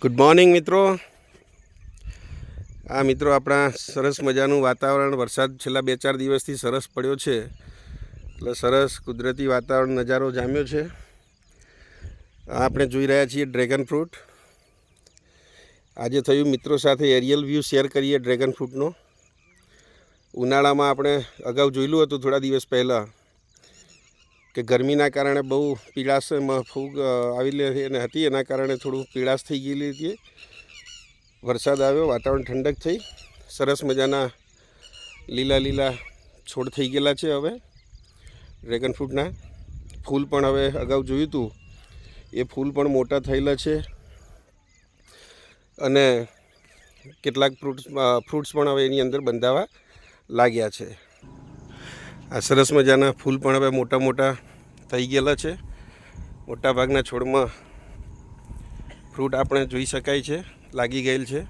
Good morning મિત્રો। આ મિત્રો આપણા સરસ મજાનું વાતાવરણ, વરસાદ છેલ્લા 2-4 દિવસથી સરસ પડ્યો છે, એટલે સરસ કુદરતી વાતાવરણ નજારો જામ્યો છે। આપણે જોઈ રહ્યા છીએ ડ્રેગન ફ્રૂટ। આજે થયું મિત્રો સાથે એરિયલ વ્યૂ શેર કરીએ ડ્રેગન ફ્રૂટનો। ઉનાળામાં આપણે અગાઉ જોયેલું હતું થોડા દિવસ પહેલાં કે ગરમીના કારણે બહુ પીળાશમાં ફૂગ આવેલી હતી, એના કારણે થોડું પીળાશ થઈ ગયેલી હતી। વરસાદ આવ્યો, વાતાવરણ ઠંડક થઈ, સરસ મજાના લીલા લીલા છોડ થઈ ગયેલા છે। હવે ડ્રેગન ફ્રૂટના ફૂલ પણ હવે અગાઉ જોયું હતું એ ફૂલ પણ મોટા થયેલા છે, અને કેટલાક ફ્રૂટ્સ પણ હવે એની અંદર બંધાવા લાગ્યા છે। આ સરસ મજાના ફૂલ પણ હવે મોટા મોટા થઈ ગયેલા છે। મોટાભાગના છોડમાં ફ્રૂટ આપણે જોઈ શકાય છે, લાગી ગયેલ છે।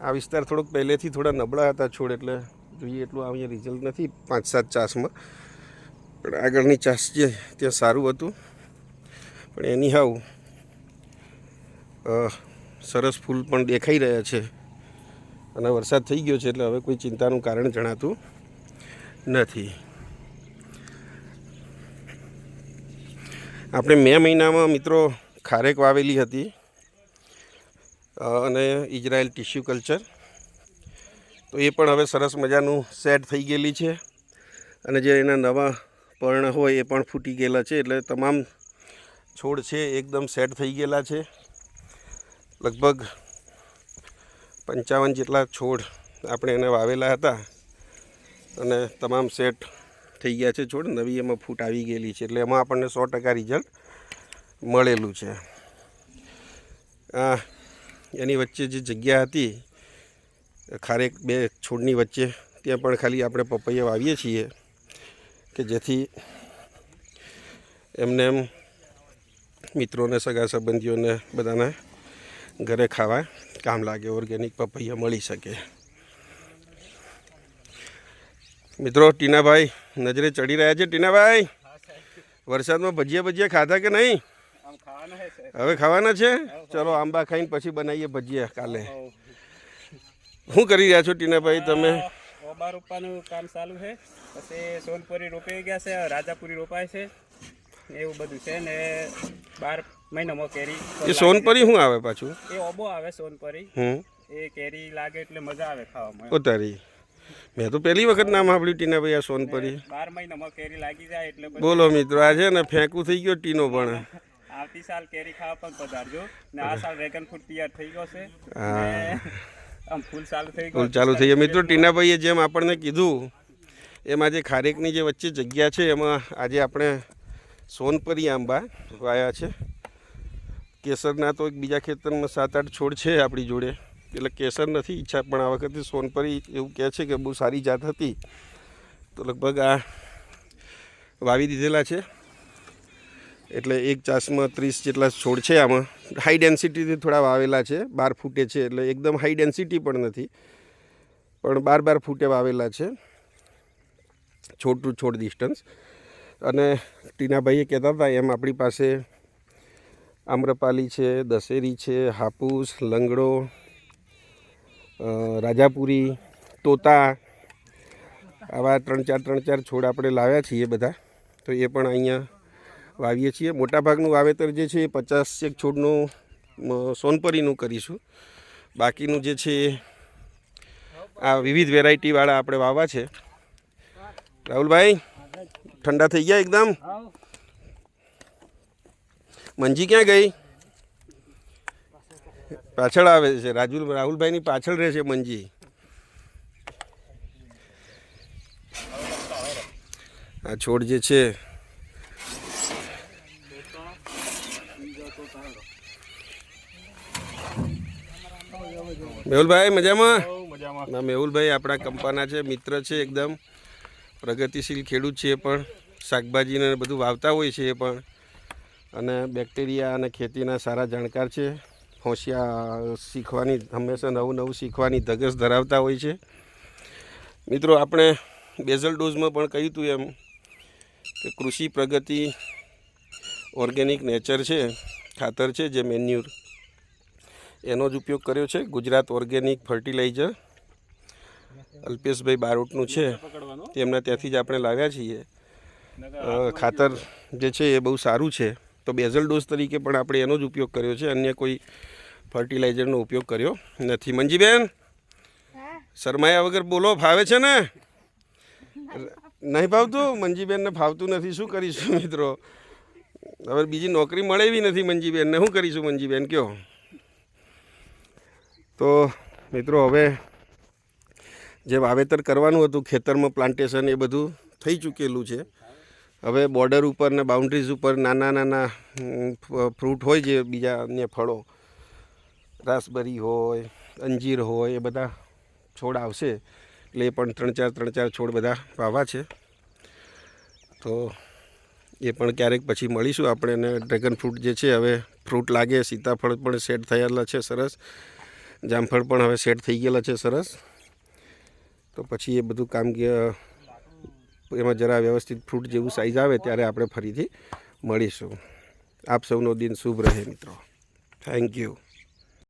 આ વિસ્તાર થોડોક પહેલેથી થોડા નબળા હતા છોડ, એટલે જોઈએ એટલું અહીંયા રિઝલ્ટ નથી 5-7 ચાસમાં, પણ આગળની ચાસ છે ત્યાં સારું હતું। પણ એની હાવ સરસ ફૂલ પણ દેખાઈ રહ્યા છે, અને વરસાદ થઈ ગયો છે એટલે હવે કોઈ ચિંતાનું કારણ જણાતું નથી। આપણે મે મહિનામાં મિત્રો ખારેક વાવેલી હતી, અને ઇઝરાયલ ટિશ્યુ કલ્ચર, તો એ પણ હવે સરસ મજાનું સેટ થઈ ગયેલી છે, અને જે એના નવા પર્ણ હોય એ પણ ફૂટી ગયેલા છે, એટલે તમામ છોડ છે એકદમ સેટ થઈ ગયેલા છે। લગભગ 55 જેટલા છોડ આપણે એને વાવેલા હતા, અને તમામ સેટ થઈ ગયા છે છોડ, નવી એમાં ફૂટ આવી ગયેલી છે, એટલે એમાં આપણને 100% રિઝલ્ટ મળેલું છે। એની વચ્ચે જે જગ્યા હતી ખારેક 2 છોડની વચ્ચે, ત્યાં પણ ખાલી આપણે પપૈયા વાવીએ છીએ કે જેથી એમને એમ મિત્રોને, સગા સંબંધીઓને બધાને ઘરે ખાવા કામ લાગે, ઓર્ગેનિક પપૈયા મળી શકે। મિત્રો ટીનાભાઈ નજરે ચડી રહ્યા છે। ટીનાભાઈ, વરસાદમાં ભજીયા ખાધા કે નહીં? હવે ખાવાના છે? ચલો આંબા ખાઈને પછી બનાવીએ ભજીયા કાલે। શું કરી રહ્યા છો ટીનાભાઈ તમે? ઓબા રોપવાનું કામ ચાલુ છે, પછી સોનપરી રોપાઈ ગયા છે, રાજાપુરી રોપાય છે, એવું બધું છે ને 12 મહિનામાં કેરી। એ સોનપરી શું આવે પાછું? એ ઓબો આવે સોનપરી, એ કેરી લાગે એટલે મજા આવે ખાવામાં। ઉતારી મેં તો પહેલી વખત નામ સાંભળ્યું ટીનાભાઈ, આ સોનપરી। 12 મહિનામાં કેરી લાગી જાય એટલે બોલો મિત્રો, આ છે ને ફેંકું થઈ ગયો ટીનો, પણ આવતી સાલ કેરી ખાવા પણ પધારજો ને। આ સાલ ડ્રેગન ફ્રૂટ તૈયાર થઈ ગયો છે, આમ ફૂલ ચાલુ થઈ ગયું મિત્રો। ટીનાભાઈએ જેમ આપણને કીધું એમાં જે ખારેકની જે વચ્ચે જગ્યા છે એમાં આજે આપણે સોનપરી આંબા વાયા છે। કેસરના તો એક બીજા ખેતરમાં 7-8 છોડ છે આપણી જોડે, એટલે કેસર નથી ઈચ્છા, પણ આ વખતે સોનપરી એવું કહે છે કે બહુ સારી જાત હતી, તો લગભગ આ વાવી દીધેલા છે। એટલે એક ચાસમાં 30 જેટલા છોડ છે। આમાં હાઈ ડેન્સિટીથી થોડા વાવેલા છે, 12 ફૂટે છે, એટલે એકદમ હાઈ ડેન્સિટી પણ નથી, પણ 12 ફૂટે વાવેલા છે, છોડ ટુ છોડ ડિસ્ટન્સ। અને ટીનાભાઈએ કહેતા હતા એમ આપણી પાસે આમ્રપાલી છે, દશેરી છે, હાપુસ, લંગડો, રાજાપુરી, તોતા, આવા 3-4 છોડ આપણે લાવ્યા છીએ બધા, તો એ પણ અહીંયા વાવીએ છીએ। મોટાભાગનું વાવેતર જે છે એ 50 છોડનું સોનપરીનું કરીશું, બાકીનું જે છે આ વિવિધ વેરાયટીવાળા આપણે વાવવા છે। રાહુલભાઈ, ઠંડા થઈ ગયા એકદમ? મંજી ક્યાં ગઈ? પાછળ આવે છે, રાહુલભાઈની પાછળ રહે છે મંજી। આ છોડ જે છે મેહુલભાઈ મજામાં? મેહુલભાઈ આપણા કંપાના છે, મિત્ર છે, એકદમ પ્રગતિશીલ ખેડૂત છે, એ પણ શાકભાજીને બધું વાવતા હોય છે એ પણ, અને બેક્ટેરિયા અને ખેતીના સારા જાણકાર છે। હોશિયાર, શીખવાની, હંમેશા નવું શીખવાની ધગશ ધરાવતા હોય છે। મિત્રો આપણે બેઝલ ડોઝમાં પણ કહ્યું હતું એમ કે કૃષિ પ્રગતિ ઓર્ગેનિક નેચર છે, ખાતર છે જે મેન્યુર, એનો જ ઉપયોગ કર્યો છે. ગુજરાત ઓર્ગેનિક ફર્ટિલાઇઝર અલ્પેશભાઈ બારોટનું છે, તેમના ત્યાંથી જ આપણે લાવ્યા છીએ. ખાતર જે છે એ બહુ સારું છે. તો બેઝલ ડોઝ તરીકે પણ આપણે એનો જ ઉપયોગ કર્યો છે, અન્ય કોઈ ફર્ટિલાઇઝરનો ઉપયોગ કર્યો નથી. મંજીબેન, શરમાયા વગર બોલો, ફાવે છે ને? નહીં ફાવતું? મંજીબેનને ફાવતું નથી, શું કરીશું મિત્રો? હવે બીજી નોકરી મળે એવી નથી મંજીબેનને, શું કરીશું મંજીબેન કયો? તો મિત્રો, હવે જે વાવેતર કરવાનું હતું ખેતરમાં, પ્લાન્ટેશન એ બધું થઈ ચૂકેલું છે. હવે બોર્ડર ઉપર ને બાઉન્ડ્રીઝ ઉપર નાના નાના ફ્રૂટ હોય, જે બીજા અન્ય ફળો, રાસબરી હોય, અંજીર હોય, એ બધા છોડ આવશે. એટલે એ પણ 3-4 છોડ બધા વાવવા છે. તો એ પણ ક્યારેક પછી મળીશું આપણે. અને ડ્રેગન ફ્રૂટ જે છે હવે ફ્રૂટ લાગે, સીતાફળ પણ સેટ થયેલા છે સરસ, જામફળ પણ હવે સેટ થઈ ગયેલા છે સરસ. તો પછી એ બધું કામ એમાં જરા વ્યવસ્થિત ફ્રૂટ જેવું સાઈઝ આવે ત્યારે આપણે ફરીથી મળીશું. આપ સૌનો દિન શુભ રહે મિત્રો. Thank you.